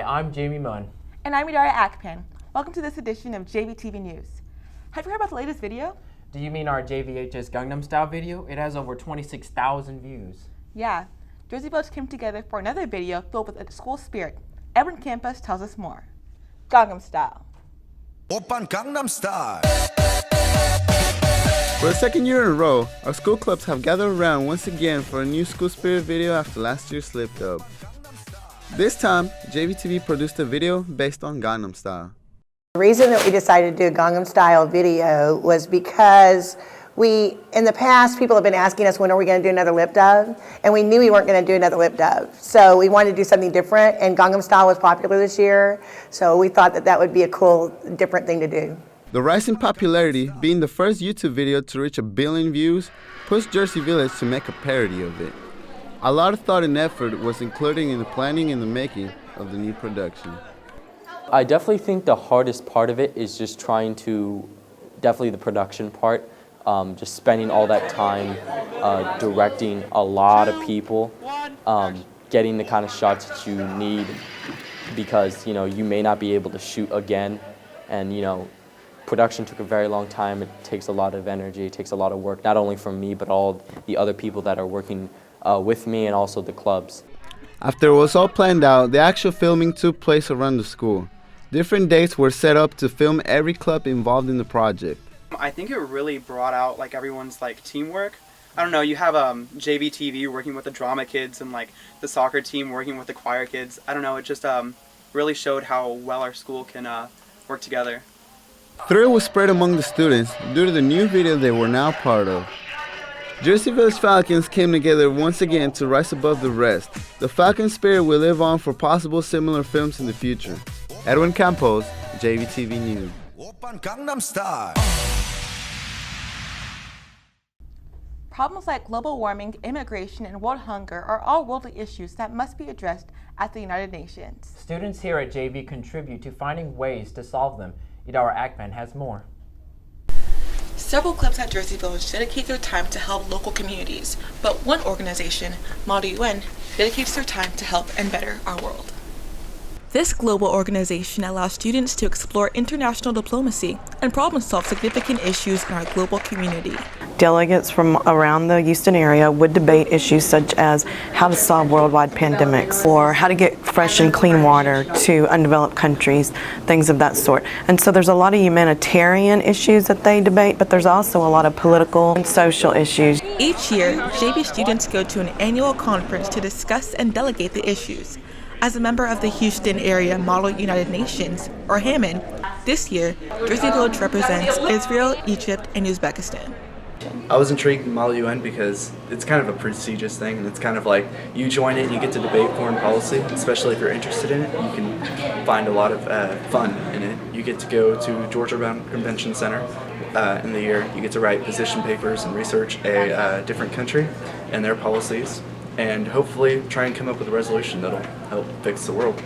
I'm Jamie Munn. And I'm Idara Akpan. Welcome to this edition of JVTV News. Have you heard about the latest video? Do you mean our JVHS Gangnam Style video? It has over 26,000 views. Yeah, Jersey Village came together for another video filled with a school spirit. Edwin Campus tells us more. Gangnam Style. Oppan Gangnam Style. For the second year in a row, our school clubs have gathered around once again for a new school spirit video after last year's slip dub. This time, JVTV produced a video based on Gangnam Style. The reason that we decided to do a Gangnam Style video was because in the past, people have been asking us when are we going to do another lip dub, and we knew we weren't going to do another lip dub. So we wanted to do something different, and Gangnam Style was popular this year, so we thought that that would be a cool, different thing to do. The rise in popularity, being the first YouTube video to reach 1 billion views, pushed Jersey Village to make a parody of it. A lot of thought and effort was included in the planning and the making of the new production. I definitely think the hardest part of it is just trying to, definitely the production part, just spending all that time directing a lot of people, getting the kind of shots that you need because, you may not be able to shoot again, and, production took a very long time. It takes a lot of energy, it takes a lot of work, not only from me, but all the other people that are working with me and also the clubs. After it was all planned out, the actual filming took place around the school. Different dates were set up to film every club involved in the project. I think it really brought out everyone's teamwork. I don't know, you have JVTV working with the drama kids and the soccer team working with the choir kids. I don't know, it just really showed how well our school can work together. Thrill was spread among the students due to the new video they were now part of. Jersey Village Falcons came together once again to rise above the rest. The Falcon spirit will live on for possible similar films in the future. Edwin Campos, JVTV News. Oppan Gangnam Style. Problems like global warming, immigration, and world hunger are all worldly issues that must be addressed at the United Nations. Students here at JV contribute to finding ways to solve them. Idara Akpan has more. Several clubs at Jersey Village dedicate their time to help local communities, but one organization, Model UN, dedicates their time to help and better our world. This global organization allows students to explore international diplomacy and problem-solve significant issues in our global community. Delegates from around the Houston area would debate issues such as how to solve worldwide pandemics or how to get fresh and clean water to undeveloped countries, things of that sort. And so there's a lot of humanitarian issues that they debate, but there's also a lot of political and social issues. Each year, JV students go to an annual conference to discuss and delegate the issues. As a member of the Houston Area Model United Nations, or Hammond, this year, Jersey Village represents Israel, Egypt, and Uzbekistan. I was intrigued in Model UN because it's kind of a prestigious thing, and it's kind of like you join it and you get to debate foreign policy, especially if you're interested in it. You can find a lot of fun in it. You get to go to Georgia Convention Center in the year. You get to write position papers and research a different country and their policies, and hopefully try and come up with a resolution that'll help fix the world.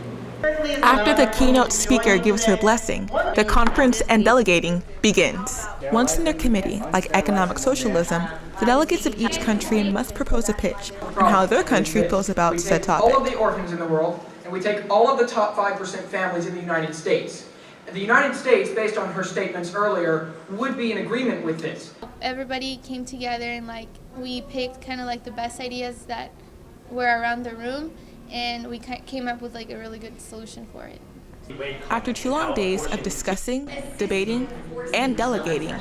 After the keynote speaker gives her blessing, the conference and delegating begins. Once in their committee, like economic socialism, the delegates of each country must propose a pitch on how their country feels about said topic. All of the orphans in the world, and we take all of the top 5% families in the United States. And the United States, based on her statements earlier, would be in agreement with this. Everybody came together and we picked kind of the best ideas that were around the room, and we came up with a really good solution for it. After 2 long days of discussing, debating, and delegating,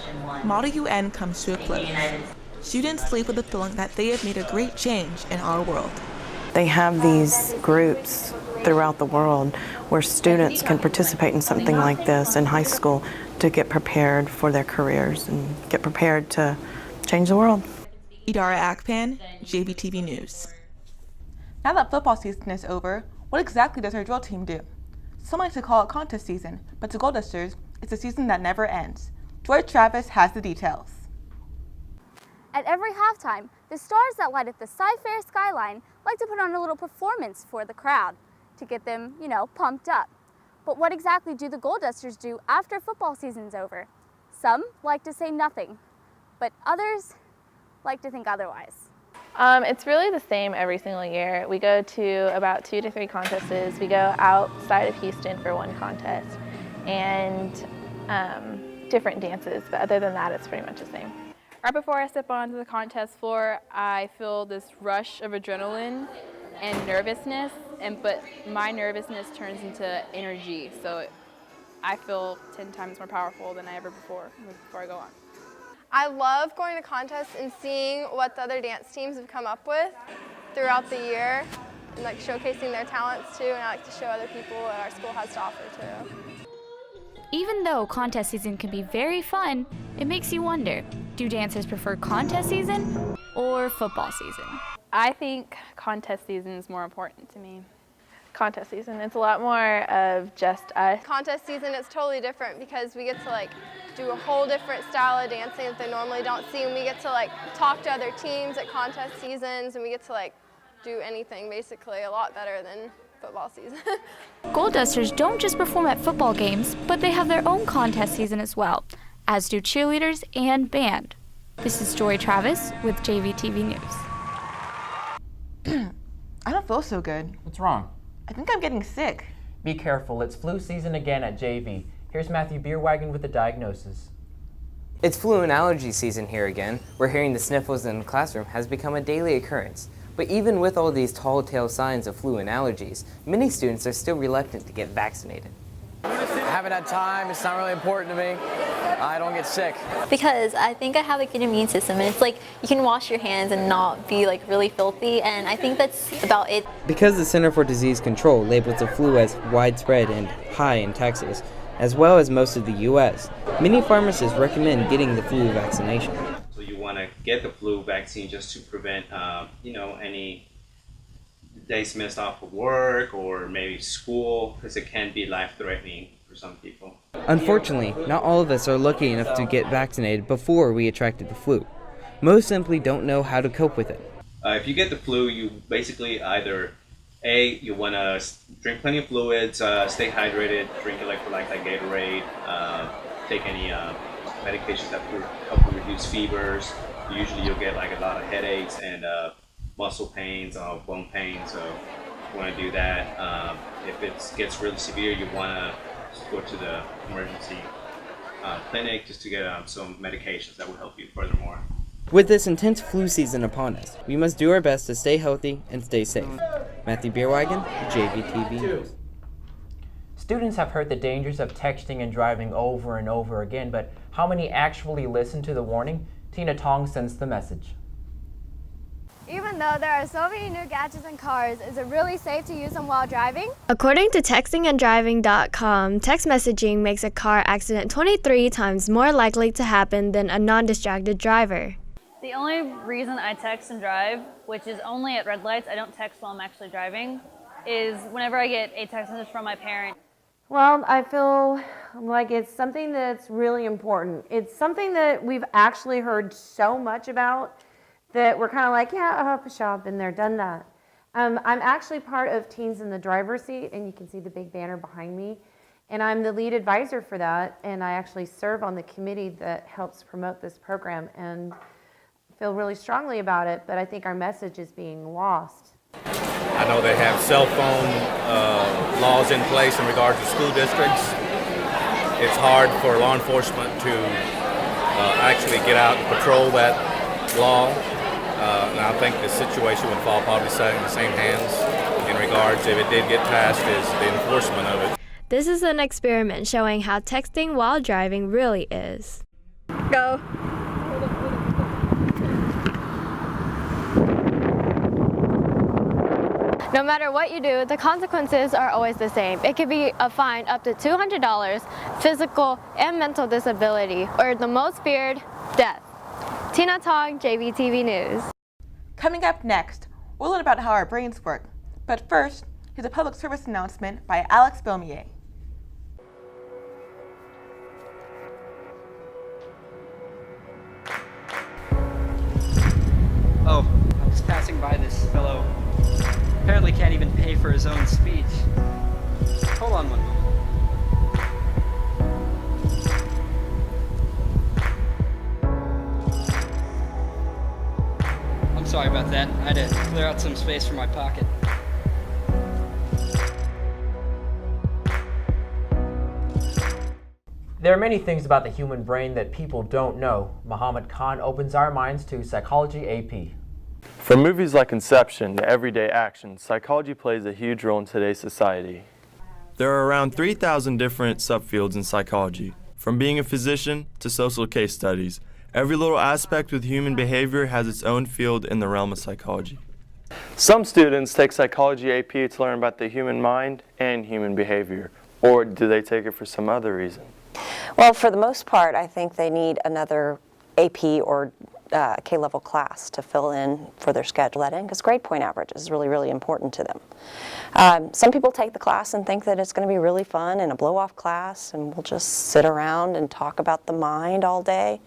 Model UN comes to a close. Students leave with the feeling that they have made a great change in our world. They have these groups throughout the world where students can participate in something like this in high school to get prepared for their careers and get prepared to change the world. Idara Akpan, JVTV News. Now that football season is over, what exactly does our drill team do? Some like to call it contest season, but to Gold Dusters, it's a season that never ends. Joy Travis has the details. At every halftime, the stars that light up the Sci-Fair skyline like to put on a little performance for the crowd to get them, pumped up. But what exactly do the Gold Dusters do after football season's over? Some like to say nothing, but others like to think otherwise. It's really the same every single year. We go to about 2 to 3 contests. We go outside of Houston for one contest and different dances, but other than that, it's pretty much the same. Right before I step onto the contest floor, I feel this rush of adrenaline and nervousness, but my nervousness turns into energy, so I feel 10 times more powerful than I ever before I go on. I love going to contests and seeing what the other dance teams have come up with throughout the year and like showcasing their talents too, and I like to show other people what our school has to offer too. Even though contest season can be very fun, it makes you wonder, do dancers prefer contest season or football season? I think contest season is more important to me. Contest season, it's a lot more of just us. Contest season is totally different because we get to like do a whole different style of dancing that they normally don't see, and we get to like talk to other teams at contest seasons, and we get to like do anything basically a lot better than football season. Gold Dusters don't just perform at football games, but they have their own contest season as well, as do cheerleaders and band. This is Joy Travis with JVTV News. I don't feel so good. What's wrong? I think I'm getting sick. Be careful, it's flu season again at JV. Here's Matthew Beerwagon with the diagnosis. It's flu and allergy season here again, where hearing the sniffles in the classroom has become a daily occurrence. But even with all these tall tale signs of flu and allergies, many students are still reluctant to get vaccinated. I haven't had time, it's not really important to me. I don't get sick. Because I think I have a good immune system, and it's like you can wash your hands and not be like really filthy, and I think that's about it. Because the Center for Disease Control labels the flu as widespread and high in Texas, as well as most of the U.S., many pharmacists recommend getting the flu vaccination. So you want to get the flu vaccine just to prevent, any days missed off of work or maybe school, because it can be life-threatening for some people. Unfortunately, not all of us are lucky enough to get vaccinated before we attracted the flu. Most simply don't know how to cope with it. If you get the flu, you basically either you want to drink plenty of fluids, stay hydrated, drink electrolytes like Gatorade, take any medications that help you reduce fevers. Usually you'll get like a lot of headaches and muscle pains, bone pain, so you want to do that. If it gets really severe, you want to go to the emergency clinic just to get some medications that will help you furthermore. With this intense flu season upon us, we must do our best to stay healthy and stay safe. Matthew Beerwagon, JVTV News. Students have heard the dangers of texting and driving over and over again, but how many actually listen to the warning? Tina Tong sends the message. Even though there are so many new gadgets in cars, is it really safe to use them while driving? According to textinganddriving.com, text messaging makes a car accident 23 times more likely to happen than a non-distracted driver. The only reason I text and drive, which is only at red lights, I don't text while I'm actually driving, is whenever I get a text message from my parent. Well, I feel like it's something that's really important. It's something that we've actually heard so much about that we're kind of like, yeah, I've been there, done that. I'm actually part of Teens in the Driver's Seat, and you can see the big banner behind me. And I'm the lead advisor for that, and I actually serve on the committee that helps promote this program, and feel really strongly about it, but I think our message is being lost. I know they have cell phone laws in place in regards to school districts. It's hard for law enforcement to actually get out and patrol that law. And I think the situation would fall probably in the same hands in regards, if it did get passed, is the enforcement of it. This is an experiment showing how texting while driving really is. Go. No matter what you do, the consequences are always the same. It could be a fine up to $200, physical and mental disability, or the most feared, death. Tina Tong, JVTV News. Coming up next, we'll learn about how our brains work. But first, here's a public service announcement by Alex Beaumier. Oh, I was passing by this fellow. Apparently can't even pay for his own speech. Hold on one moment. I'm sorry about that, I had to clear out some space for my pocket. There are many things about the human brain that people don't know. Muhammad Khan opens our minds to Psychology AP. From movies like Inception to everyday action, psychology plays a huge role in today's society. There are around 3,000 different subfields in psychology. From being a physician to social case studies, every little aspect with human behavior has its own field in the realm of psychology. Some students take Psychology AP to learn about the human mind and human behavior, or do they take it for some other reason? Well, for the most part, I think they need another AP or K-level class to fill in for their schedule that in, because grade point average is really, really important to them. Some people take the class and think that it's going to be really fun and a blow-off class, and we'll just sit around and talk about the mind all day.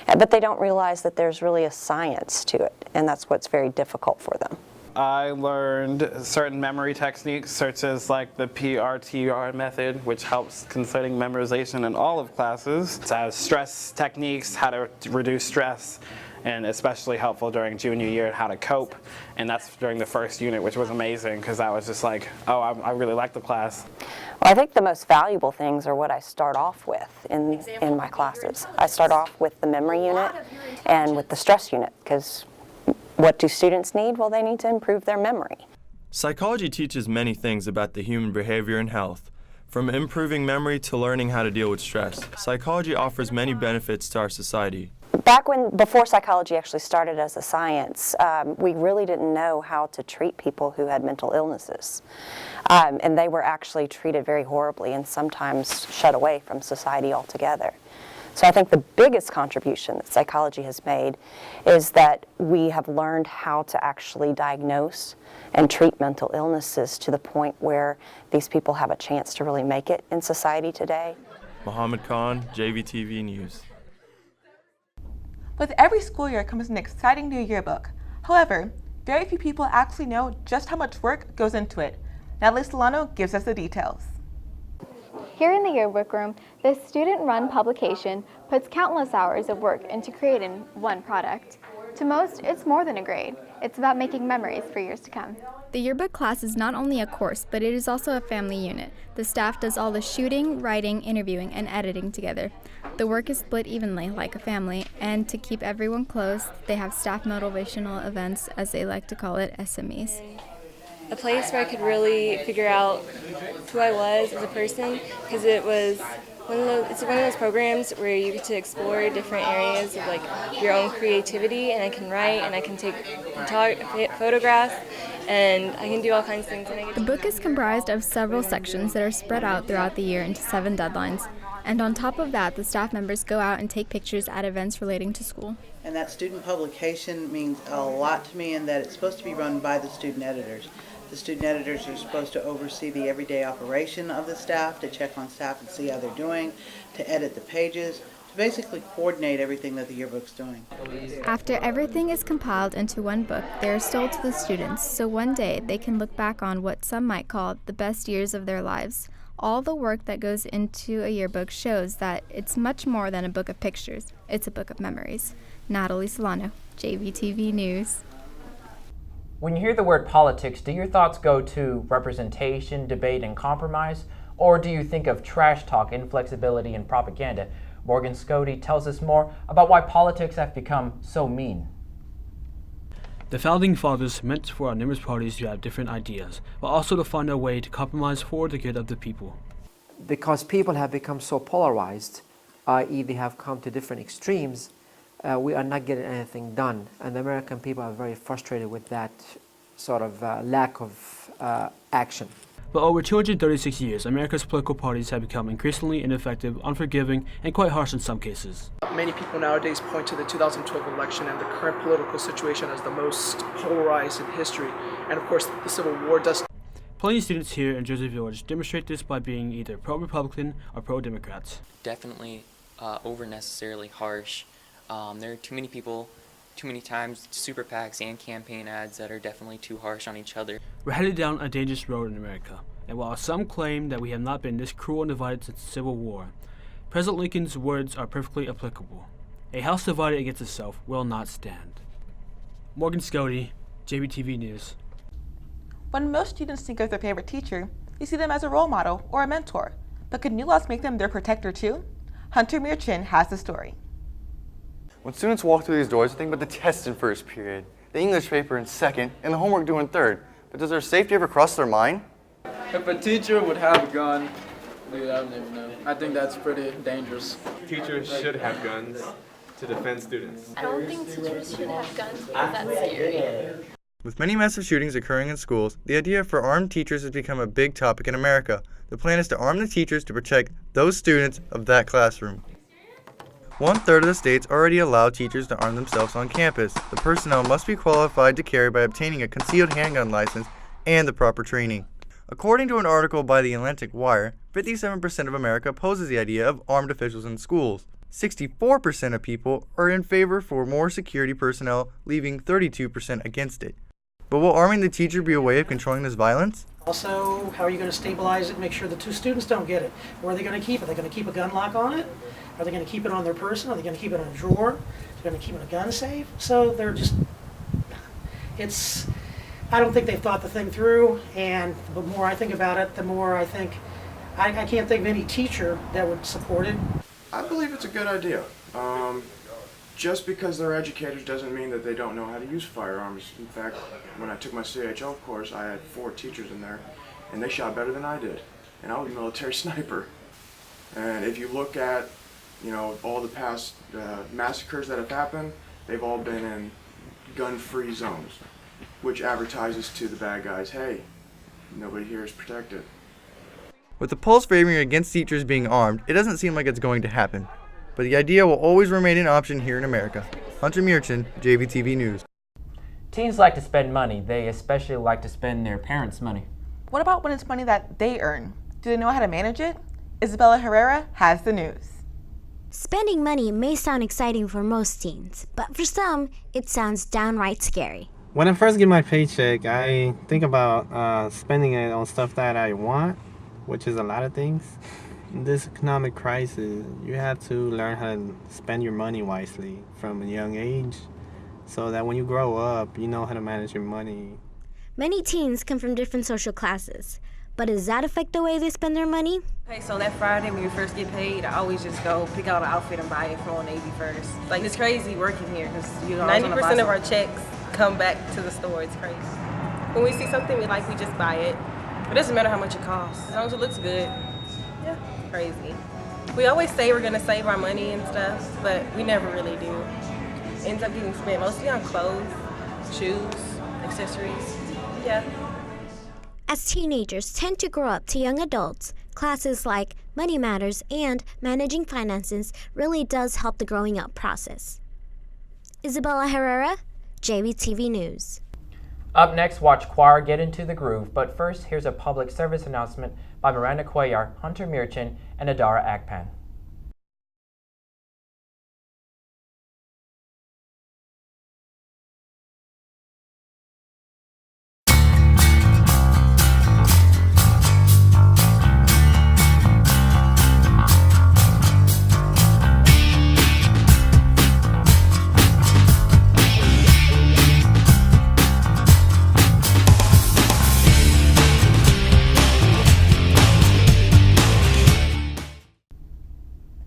But they don't realize that there's really a science to it, and that's what's very difficult for them. I learned certain memory techniques, such as like the PRTR method, which helps concerning memorization in all of classes. It has stress techniques, how to reduce stress, and especially helpful during junior year, how to cope. And that's during the first unit, which was amazing, because I was just like, oh, I really like the class. Well, I think the most valuable things are what I start off with in my classes. I start off with the memory unit and with the stress unit, because what do students need? Well, they need to improve their memory. Psychology teaches many things about the human behavior and health. From improving memory to learning how to deal with stress, psychology offers many benefits to our society. Before psychology actually started as a science, we really didn't know how to treat people who had mental illnesses. And they were actually treated very horribly and sometimes shut away from society altogether. So I think the biggest contribution that psychology has made is that we have learned how to actually diagnose and treat mental illnesses to the point where these people have a chance to really make it in society today. Muhammad Khan, JVTV News. With every school year comes an exciting new yearbook. However, very few people actually know just how much work goes into it. Natalie Solano gives us the details. Here in the yearbook room, this student-run publication puts countless hours of work into creating one product. To most, it's more than a grade. It's about making memories for years to come. The yearbook class is not only a course, but it is also a family unit. The staff does all the shooting, writing, interviewing, and editing together. The work is split evenly, like a family, and to keep everyone close, they have staff motivational events, as they like to call it, SMEs. A place where I could really figure out who I was as a person, because it's one of those programs where you get to explore different areas of like your own creativity, and I can write and I can take photographs and I can do all kinds of things. The book is comprised of several sections that are spread out throughout the year into 7 deadlines. And on top of that, the staff members go out and take pictures at events relating to school. And that student publication means a lot to me in that it's supposed to be run by the student editors. The student editors are supposed to oversee the everyday operation of the staff, to check on staff and see how they're doing, to edit the pages, to basically coordinate everything that the yearbook's doing. After everything is compiled into one book, they are sold to the students, so one day they can look back on what some might call the best years of their lives. All the work that goes into a yearbook shows that it's much more than a book of pictures. It's a book of memories. Natalie Solano, JVTV News. When you hear the word politics, do your thoughts go to representation, debate, and compromise? Or do you think of trash talk, inflexibility, and propaganda? Morgan Scody tells us more about why politics have become so mean. The Founding Fathers meant for our numerous parties to have different ideas, but also to find a way to compromise for the good of the people. Because people have become so polarized, i.e. they have come to different extremes, we are not getting anything done. And the American people are very frustrated with that sort of lack of action. But over 236 years, America's political parties have become increasingly ineffective, unforgiving, and quite harsh in some cases. Many people nowadays point to the 2012 election and the current political situation as the most polarized in history. And of course, the Civil War does. Plenty of students here in Jersey Village demonstrate this by being either pro-Republican or pro-Democrats. Definitely over necessarily harsh. There are too many people, too many times, super PACs and campaign ads that are definitely too harsh on each other. We're headed down a dangerous road in America, and while some claim that we have not been this cruel and divided since the Civil War, President Lincoln's words are perfectly applicable. A house divided against itself will not stand. Morgan Scody, JVTV News. When most students think of their favorite teacher, they see them as a role model or a mentor. But could new laws make them their protector too? Hunter Mirchin has the story. When students walk through these doors, they think about the tests in first period, the English paper in second, and the homework due in third. But does their safety ever cross their mind? If a teacher would have a gun, dude, I don't even know. I think that's pretty dangerous. Teachers should have guns to defend students. I don't think teachers should have guns because that's scary. With many massive shootings occurring in schools, the idea for armed teachers has become a big topic in America. The plan is to arm the teachers to protect those students of that classroom. 1/3 of the states already allow teachers to arm themselves on campus. The personnel must be qualified to carry by obtaining a concealed handgun license and the proper training. According to an article by the Atlantic Wire, 57% of America opposes the idea of armed officials in schools. 64% of people are in favor for more security personnel, leaving 32% against it. But will arming the teacher be a way of controlling this violence? Also, how are you going to stabilize it, make sure the two students don't get it? Where are they going to keep it? Are they going to keep a gun lock on it? Are they going to keep it on their person? Are they going to keep it in a drawer? Are they going to keep it in a gun safe? So they're just, I don't think they've thought the thing through, and the more I think about it, the more I think, I can't think of any teacher that would support it. I believe it's a good idea. Just because they're educators doesn't mean that they don't know how to use firearms. In fact, when I took my CHL course, I had 4 teachers in there, and they shot better than I did. And I was a military sniper. And if you look at, all the past massacres that have happened, they've all been in gun-free zones, which advertises to the bad guys, hey, nobody here is protected. With the polls favoring against teachers being armed, it doesn't seem like it's going to happen. But the idea will always remain an option here in America. Hunter Mirchin, JVTV News. Teens like to spend money. They especially like to spend their parents' money. What about when it's money that they earn? Do they know how to manage it? Isabella Herrera has the news. Spending money may sound exciting for most teens, but for some, it sounds downright scary. When I first get my paycheck, I think about spending it on stuff that I want, which is a lot of things. In this economic crisis, you have to learn how to spend your money wisely from a young age so that when you grow up, you know how to manage your money. Many teens come from different social classes, but does that affect the way they spend their money? Okay, so that Friday when you first get paid, I always just go pick out an outfit and buy it from Old Navy first. Like, it's crazy working here because 90% of our checks come back to the store. It's crazy. When we see something we like, we just buy it. It doesn't matter how much it costs, as long as it looks good. Yeah, crazy. We always say we're gonna save our money and stuff, but we never really do. It ends up getting spent mostly on clothes, shoes, accessories. Yeah. As teenagers tend to grow up to young adults, classes like Money Matters and Managing Finances really does help the growing up process. Isabella Herrera, JVTV News. Up next, watch choir get into the groove, but first, here's a public service announcement by Miranda Cuellar, Hunter Mirchin, and Adara Akpan.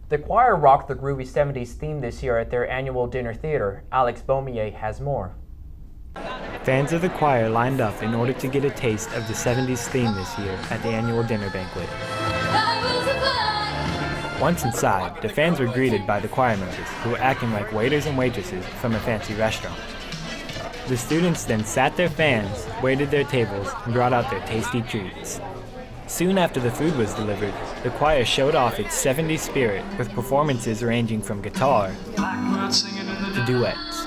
The choir rocked the groovy 70s theme this year at their annual dinner theater. Alex Beaumier has more. Fans of the choir lined up in order to get a taste of the 70s theme this year at the annual dinner banquet. Once inside, the fans were greeted by the choir members, who were acting like waiters and waitresses from a fancy restaurant. The students then sat their fans, waited their tables, and brought out their tasty treats. Soon after the food was delivered, the choir showed off its 70s spirit with performances ranging from guitar to duets.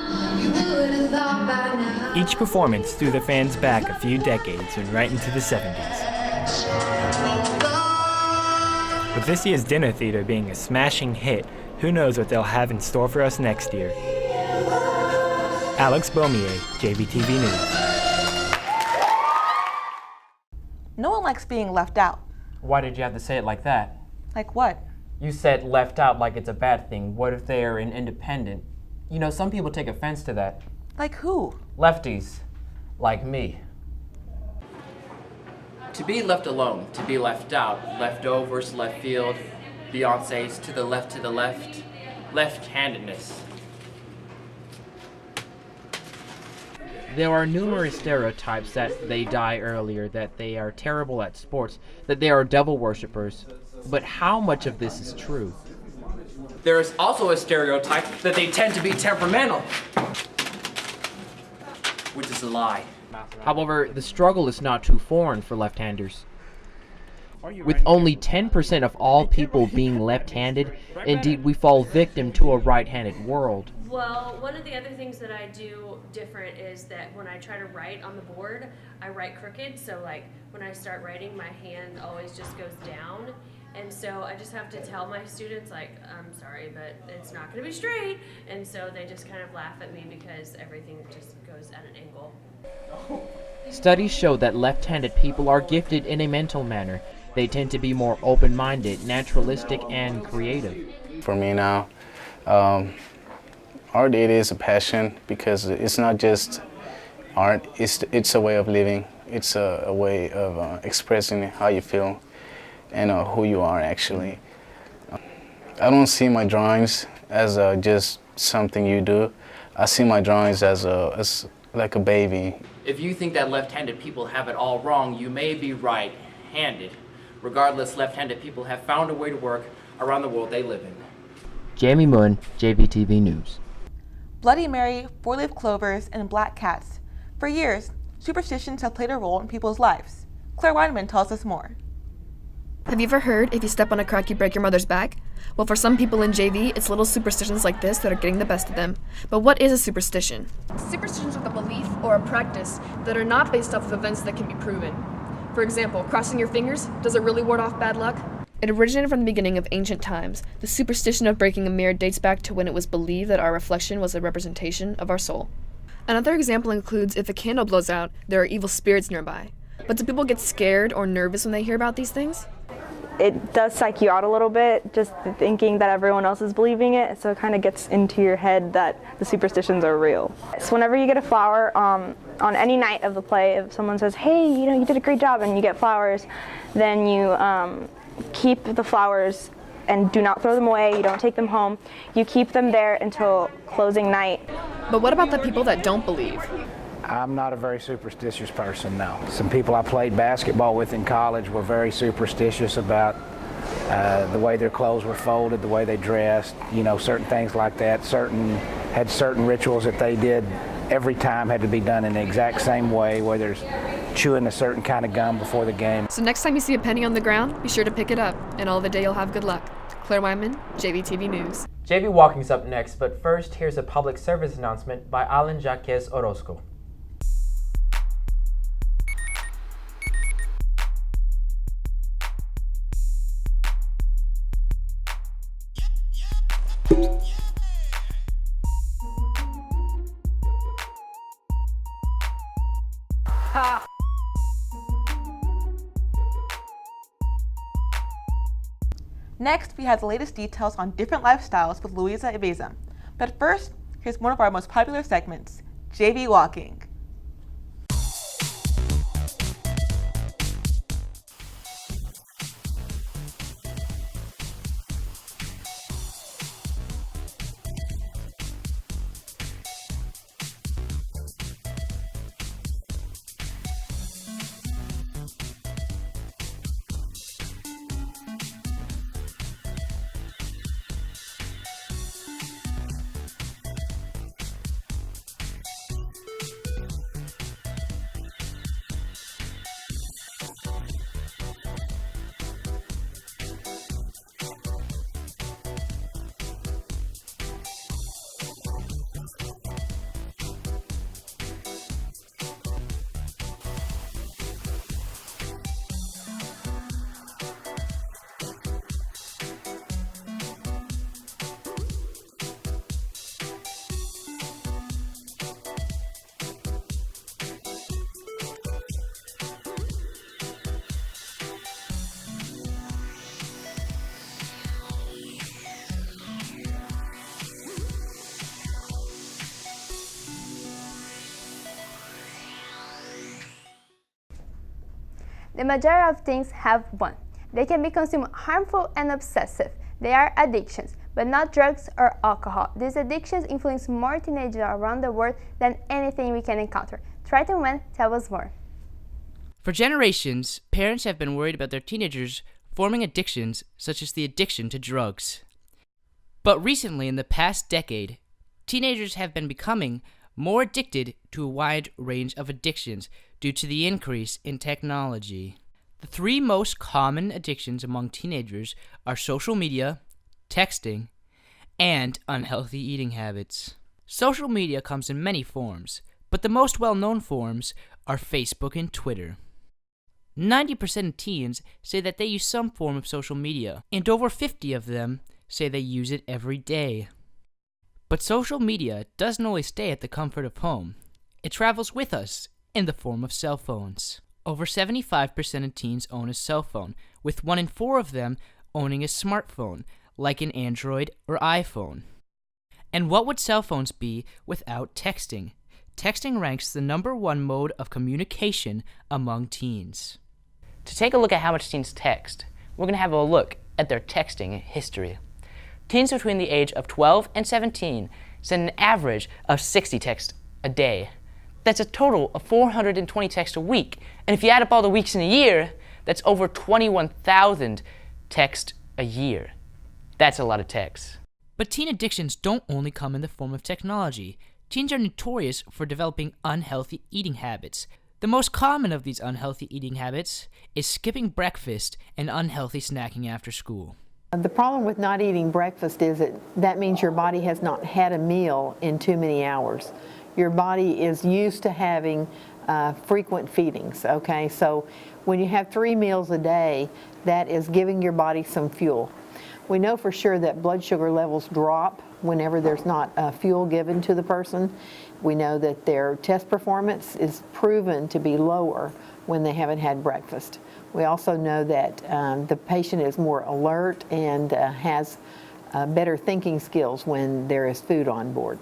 Each performance threw the fans back a few decades and right into the 70s. With this year's dinner theater being a smashing hit, who knows what they'll have in store for us next year. Alex Beaumier, JVTV News. No one likes being left out. Why did you have to say it like that? Like what? You said left out like it's a bad thing. What if they are an independent? You know, some people take offense to that. Like who? Lefties. like me. To be left alone, to be left out, leftovers, left field, Beyonce's to the left, left-handedness. There are numerous stereotypes that they die earlier, that they are terrible at sports, that they are devil worshippers. But how much of this is true? There is also a stereotype that they tend to be temperamental, which is a lie. However, the struggle is not too foreign for left-handers. With only 10% of all people being left-handed, indeed we fall victim to a right-handed world. Well, one of the other things that I do different is that when I try to write on the board, I write crooked. So like when I start writing, my hand always just goes down. And so I just have to tell my students, like, I'm sorry, but it's not going to be straight. And so they just kind of laugh at me because everything just goes at an angle. Studies show that left-handed people are gifted in a mental manner. They tend to be more open-minded, naturalistic, and creative. For me now, art, it is a passion because it's not just art, it's a way of living. It's a way of expressing how you feel and who you are actually. I don't see my drawings as just something you do. I see my drawings as like a baby. If you think that left-handed people have it all wrong, you may be right-handed. Regardless, left-handed people have found a way to work around the world they live in. Jamie Moon, JVTV News. Bloody Mary, four-leaf clovers, and black cats. For years, superstitions have played a role in people's lives. Claire Weinman tells us more. Have you ever heard if you step on a crack, you break your mother's back? Well, for some people in JV, it's little superstitions like this that are getting the best of them. But what is a superstition? Superstitions are the belief or a practice that are not based off of events that can be proven. For example, crossing your fingers, does it really ward off bad luck? It originated from the beginning of ancient times. The superstition of breaking a mirror dates back to when it was believed that our reflection was a representation of our soul. Another example includes if a candle blows out, there are evil spirits nearby. But do people get scared or nervous when they hear about these things? It does psych you out a little bit, just thinking that everyone else is believing it, so it kind of gets into your head that the superstitions are real. So whenever you get a flower, on any night of the play, if someone says, hey, you did a great job, and you get flowers, then you keep the flowers and do not throw them away, you don't take them home, you keep them there until closing night. But what about the people that don't believe? I'm not a very superstitious person, no. Some people I played basketball with in college were very superstitious about the way their clothes were folded, the way they dressed, certain things like that. Had certain rituals that they did every time had to be done in the exact same way, whether it's chewing a certain kind of gum before the game. So next time you see a penny on the ground, be sure to pick it up, and all the day you'll have good luck. Claire Wyman, JVTV News. JV Walking's up next, but first here's a public service announcement by Alan Jacques Orozco. Next, we have the latest details on different lifestyles with Luisa Ibeza. But first, here's one of our most popular segments, JV Walking. The majority of teens have one. They can be consumed harmful and obsessive. They are addictions, but not drugs or alcohol. These addictions influence more teenagers around the world than anything we can encounter. Triton Wen, tell us more. For generations, parents have been worried about their teenagers forming addictions such as the addiction to drugs. But recently, in the past decade, teenagers have been becoming more addicted to a wide range of addictions due to the increase in technology. The three most common addictions among teenagers are social media, texting, and unhealthy eating habits. Social media comes in many forms, but the most well-known forms are Facebook and Twitter. 90% of teens say that they use some form of social media, and over 50 of them say they use it every day. But social media doesn't always stay at the comfort of home. It travels with us in the form of cell phones. Over 75% of teens own a cell phone, with 1 in 4 of them owning a smartphone, like an Android or iPhone. And what would cell phones be without texting? Texting ranks the #1 mode of communication among teens. To take a look at how much teens text, we're going to have a look at their texting history. Teens between the age of 12 and 17 send an average of 60 texts a day. That's a total of 420 texts a week. And if you add up all the weeks in a year, that's over 21,000 texts a year. That's a lot of texts. But teen addictions don't only come in the form of technology. Teens are notorious for developing unhealthy eating habits. The most common of these unhealthy eating habits is skipping breakfast and unhealthy snacking after school. The problem with not eating breakfast is that means your body has not had a meal in too many hours. Your body is used to having frequent feedings, okay? So when you have 3 meals a day, that is giving your body some fuel. We know for sure that blood sugar levels drop whenever there's not fuel given to the person. We know that their test performance is proven to be lower when they haven't had breakfast. We also know that the patient is more alert and has better thinking skills when there is food on board.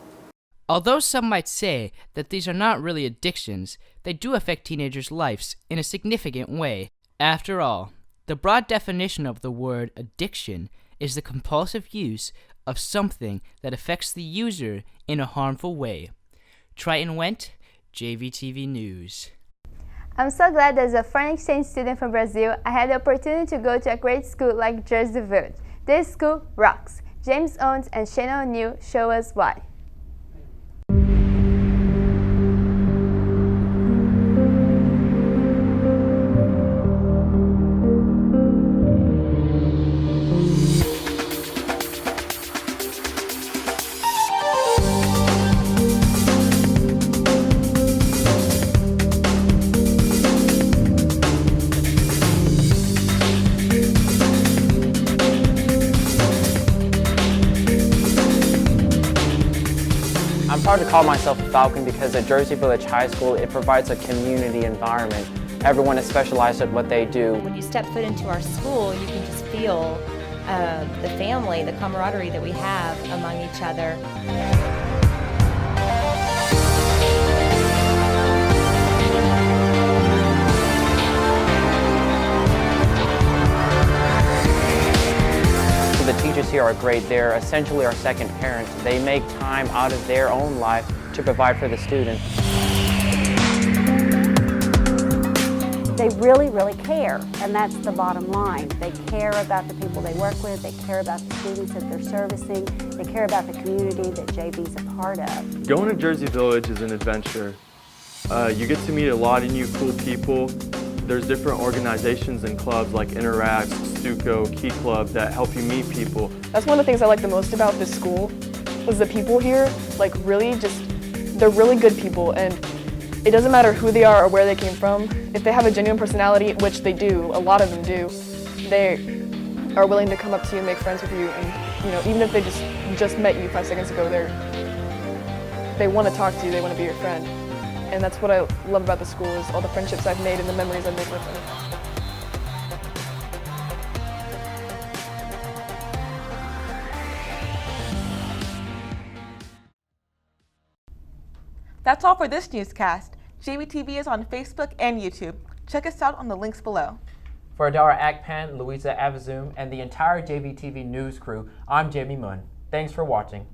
Although some might say that these are not really addictions, they do affect teenagers' lives in a significant way. After all, the broad definition of the word addiction is the compulsive use of something that affects the user in a harmful way. Triton Went, JVTV News. I'm so glad as a foreign exchange student from Brazil, I had the opportunity to go to a great school like Jersey Village. This school rocks. James Owens and Shannon O'Neill show us why. I'm proud to call myself a Falcon because at Jersey Village High School, it provides a community environment. Everyone is specialized at what they do. When you step foot into our school, you can just feel the family, the camaraderie that we have among each other. The teachers here are great. They're essentially our second parents. They make time out of their own life to provide for the student. They really, really care, and that's the bottom line. They care about the people they work with, they care about the students that they're servicing, they care about the community that JV's a part of. Going to Jersey Village is an adventure. You get to meet a lot of new cool people. There's different organizations and clubs like Interact, Stuco, Key Club that help you meet people. That's one of the things I like the most about this school, was the people here, like really they're really good people, and it doesn't matter who they are or where they came from. If they have a genuine personality, which they do, a lot of them do, they are willing to come up to you and make friends with you, and even if they just met you 5 seconds ago, they want to talk to you, they want to be your friend. And that's what I love about the school, is all the friendships I've made and the memories I've made with them. That's all for this newscast. JVTV is on Facebook and YouTube. Check us out on the links below. For Adara Akpan, Louisa Avazoom, and the entire JVTV news crew, I'm Jamie Munn. Thanks for watching.